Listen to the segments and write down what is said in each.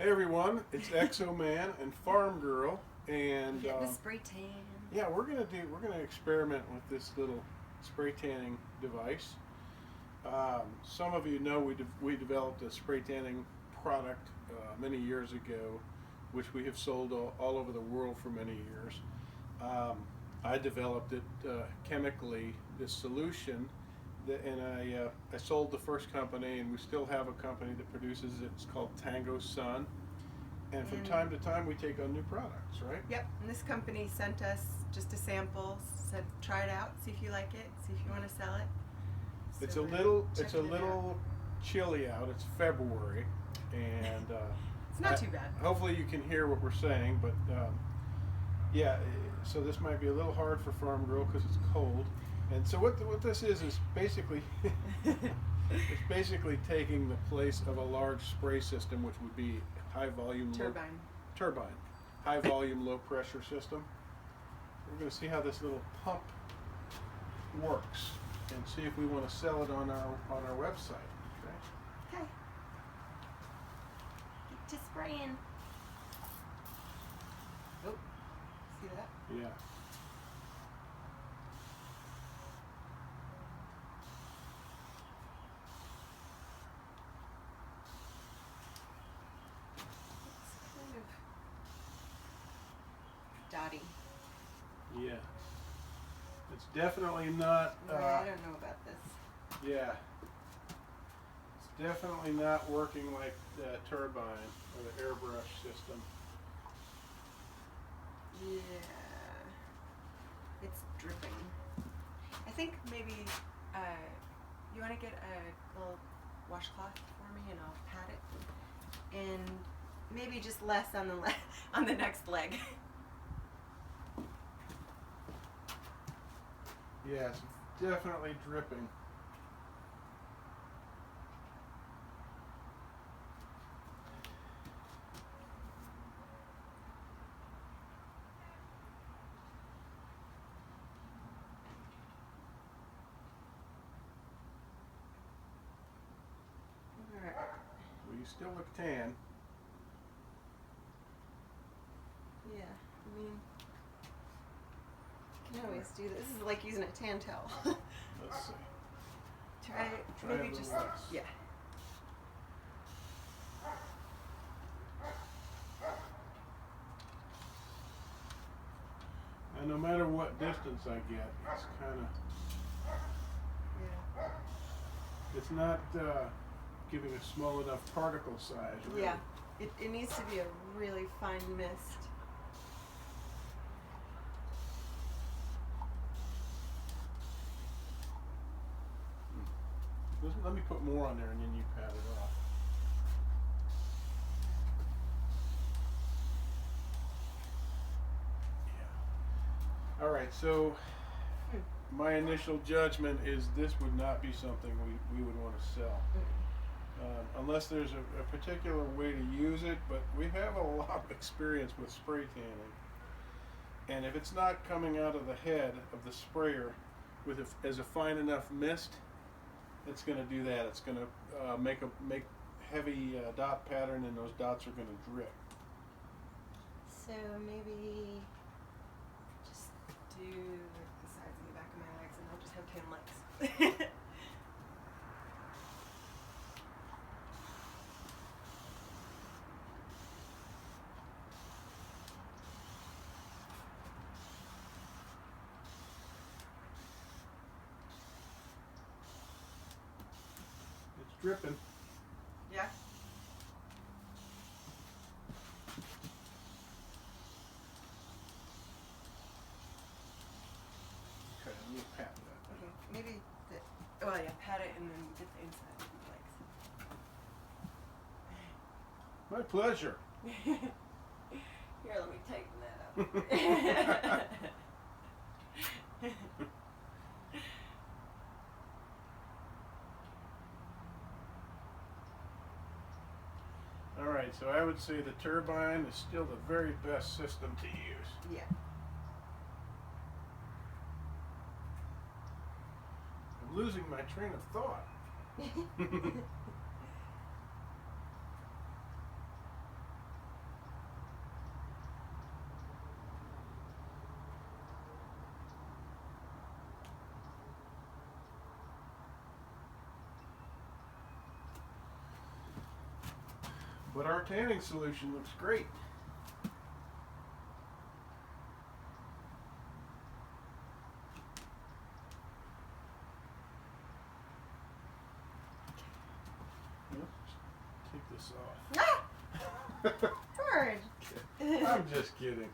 Hey everyone, it's Exo Man and Farm Girl, and Getting a spray tan. yeah, we're gonna experiment with this little spray tanning device. Some of you know we developed a spray tanning product many years ago, which we have sold all over the world for many years. I developed it chemically, this solution, and I sold the first company, and we still have a company that produces it. It's called Tango Sun. And from time to time, we take on new products, right? Yep, and this company sent us just a sample, said try it out, see if you like it, see if you want to sell it. So It's a little chilly out. It's February, and it's not too bad. Hopefully you can hear what we're saying, but yeah. So this might be a little hard for Farm Girl because it's cold. And so what this is basically it's basically taking the place of a large spray system, which would be high volume turbine, high volume low pressure system. We're going to see how this little pump works and see if we want to sell it on our website. Okay. Get to spraying. Oh, see that? Yeah. Dotty. Yeah. It's definitely not. I don't know about this. Yeah. It's definitely not working like the turbine or the airbrush system. Yeah. It's dripping. I think maybe you want to get a little washcloth for me, and I'll pat it, and maybe just less on the on the next leg. Yeah, it's definitely dripping. Alright. Well, you still look tan. Yeah, I mean, you can always do this. This is like using a tan towel. Let's see. Try maybe a just little less. yeah. And no matter what distance I get, it's kind of, Yeah. it's not giving a small enough particle size. Really. Yeah. It needs to be a really fine mist. Let me put more on there and then you pat it off. Yeah. All right, so my initial judgment is this would not be something we would want to sell. Unless there's a particular way to use it, but we have a lot of experience with spray tanning. And if it's not coming out of the head of the sprayer as a fine enough mist, it's going to do that. It's going to make heavy dot pattern, and those dots are going to drip. So maybe just do the sides and the back of my legs, and I'll just have tan legs. It's dripping. Yeah. Okay, let me pat that. Okay, maybe well, yeah, pat it and then get the inside of the My pleasure. legs. Here, let me tighten that up. All right, so I would say the turbine is still the very best system to use. Yeah. I'm losing my train of thought. But our tanning solution looks great. Well, take this off. Ah! George! I'm just kidding.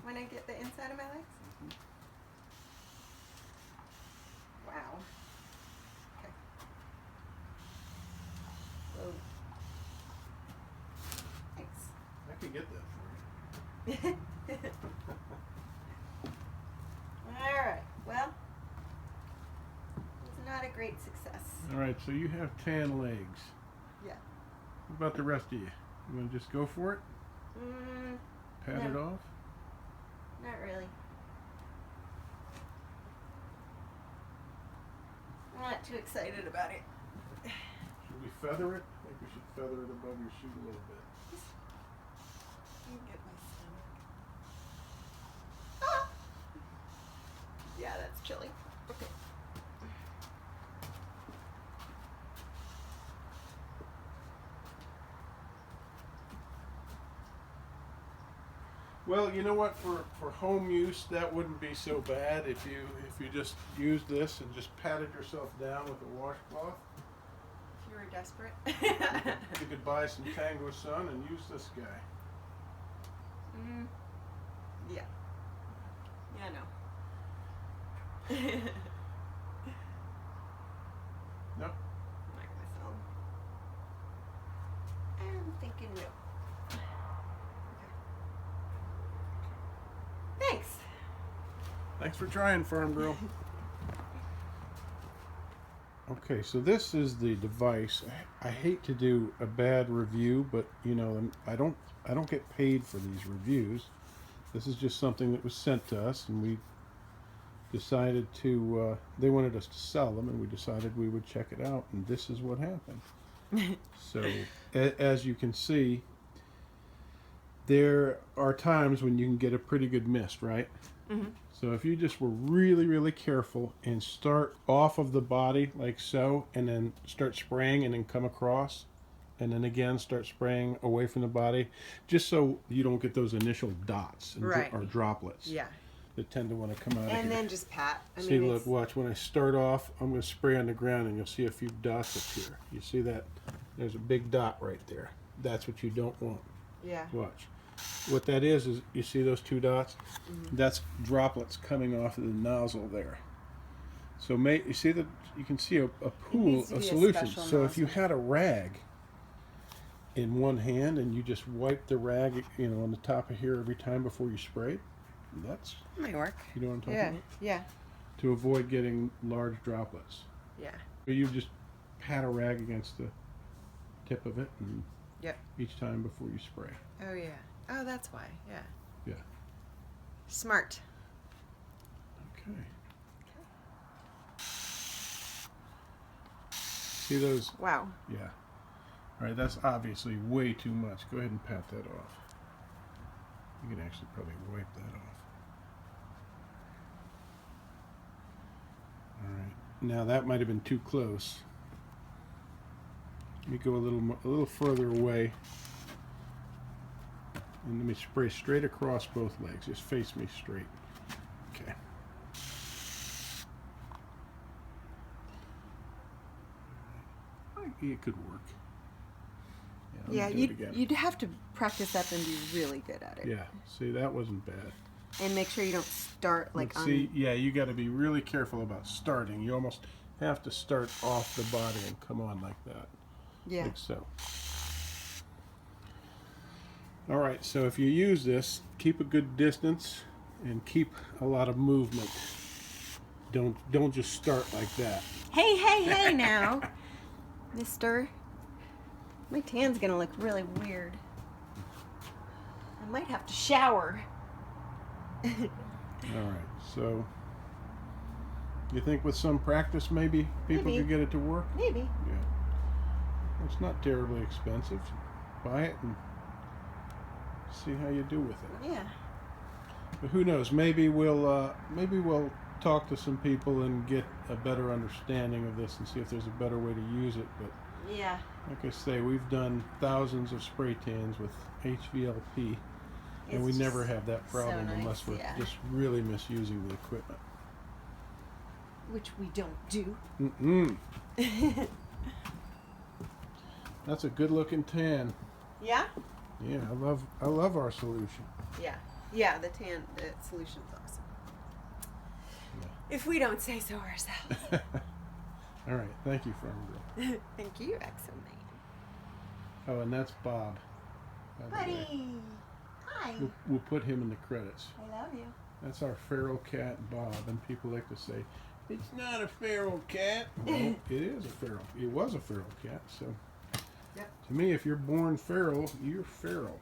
When I get the inside of my legs? Wow. Okay. Whoa. Thanks. I could get that for you. Alright, well, it's not a great success. All right, so you have tan legs. Yeah. What about the rest of you? You want to just go for it? Pat it No. off? Not really. I'm not too excited about it. Should we feather it? I think we should feather it above your shoe a little bit. Let me get my stomach. Ah! Yeah, that's chilly. Okay. Well, you know what? For home use, that wouldn't be so bad if you just used this and just patted yourself down with a washcloth. If you were desperate. You could buy some Tango Sun and use this guy. Yeah. Yeah, no. Nope. Not gonna sell. I'm thinking no. Okay. Thanks. Thanks for trying, Farm Girl. Okay, so this is the device. I hate to do a bad review, but you know, I don't get paid for these reviews. This is just something that was sent to us, and we decided to. They wanted us to sell them, and we decided we would check it out. And this is what happened. So, as you can see, there are times when you can get a pretty good mist, right? Mm-hmm. So if you just were really, really careful and start off of the body like so, and then start spraying and then come across, and then again start spraying away from the body, just so you don't get those initial dots and Right. or droplets Yeah. that tend to want to come out of And here. then just pat. I See, mean, look, it's, watch. When I start off, I'm going to spray on the ground, and you'll see a few dots up here. You see that? There's a big dot right there. That's what you don't want. yeah. Watch. What that is you see those two dots? Mm-hmm. That's droplets coming off of the nozzle there. So you see that you can see a pool needs to of be a solution. special So if you nozzle. had a rag in one hand and you just wipe the rag, you know, on the top of here every time before you spray, that's, Might work. you know what I'm talking Yeah. about? Yeah. To avoid getting large droplets. Yeah. You just pat a rag against the tip of it and Yep. each time before you spray. Oh yeah. Oh, that's why. Yeah. Yeah. Smart. Okay. See those? Wow. Yeah. All right, that's obviously way too much. Go ahead and pat that off. You can actually probably wipe that off. All right. Now that might have been too close. Let me go a little further away. And let me spray straight across both legs. Just face me straight. Okay. It could work. Yeah, let me do it again. you'd have to practice up and be really good at it. Yeah, see, that wasn't bad. And make sure you don't start like But on. see, yeah, you got to be really careful about starting. You almost have to start off the body and come on like that. Yeah. Like so. All right, so if you use this, keep a good distance and keep a lot of movement. Don't just start like that. Hey now, Mister. My tan's gonna look really weird. I might have to shower. All right, so you think with some practice maybe people Maybe. could get it to work? Maybe. Yeah. It's not terribly expensive. Buy it and see how you do with it. Yeah. But who knows? Maybe we'll talk to some people and get a better understanding of this and see if there's a better way to use it. But Yeah. Like I say, we've done thousands of spray tans with HVLP, and we It's never just have that so problem nice, unless we're yeah. just really misusing the equipment. Which we don't do. Mm-mm. That's a good-looking tan. Yeah? Yeah, I love our solution. Yeah. Yeah, the solution's awesome. Yeah. If we don't say so ourselves. All right, thank you, Farm Girl. Thank you, Exo-Man. Oh, and that's Bob. By the way. Buddy! Hi! We'll put him in the credits. I love you. That's our feral cat, Bob, and people like to say, it's not a feral cat. Well, it is a feral. It was a feral cat, so. Yep. To me, if you're born feral, you're feral.